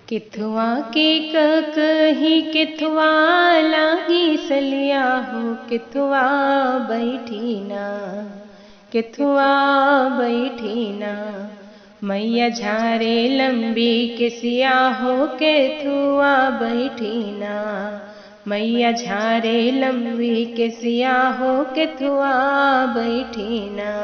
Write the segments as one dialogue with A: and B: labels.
A: किथुआ के कही किथुआ लागी सलिया हो, किथुआ बैठी ना, किथुआ बैठी ना। मैया झारे लंबी किसिया हो, किथुआ बैठी ना। मैया झारे लंबी किसिया हो, किथुआ बैठी ना।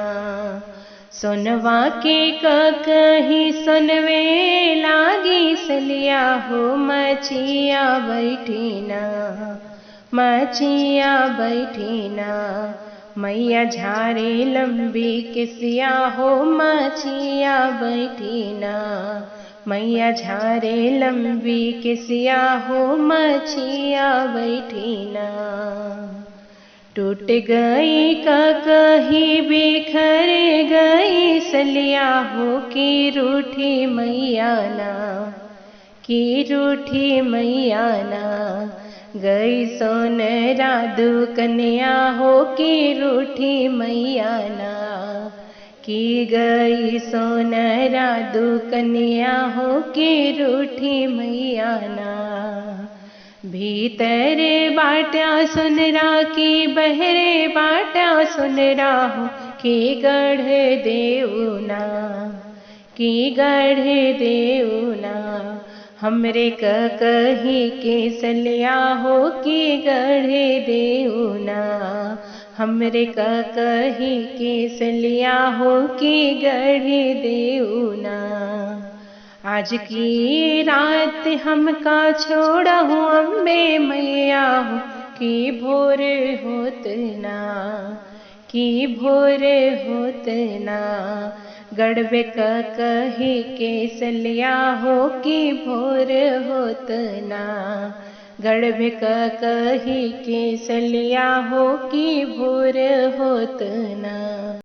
A: सोनवा के कही सुनवे लागी सलिया हो, मचिया बैठी ना, मचिया बैठी ना। मैया झारे लंबी किसिया हो, मचिया बैठी ना। मैया झारे लंबी किसिया हो, मचिया बैठी ना। टूट गई कही बिखर गई सलिया हो, की रूठी मैया ना, की रूठी मैया ना। गई सोनरा दुकनिया हो, की रूठी मैया ना, की गई सोनरा दुकनिया हो, की रूठी मैया ना। भीतर बाटा सुनरा की बहरे बाटा सुनरा हो, की गढ़ देउना, की गढ़ देउना। हमरे कही के सलिया हो, की गढ़ देउना। हमरे कही के सलिया हो, की गढ़ देउना। आज की रात हमका छोड़ा हूँ अम्बे मैया हो, की भोर होत ना, की भोर होत ना। गड़बे कही के सलिया हो, की भोर होत ना। गड़बे कही के सलिया हो, की भोर होत ना।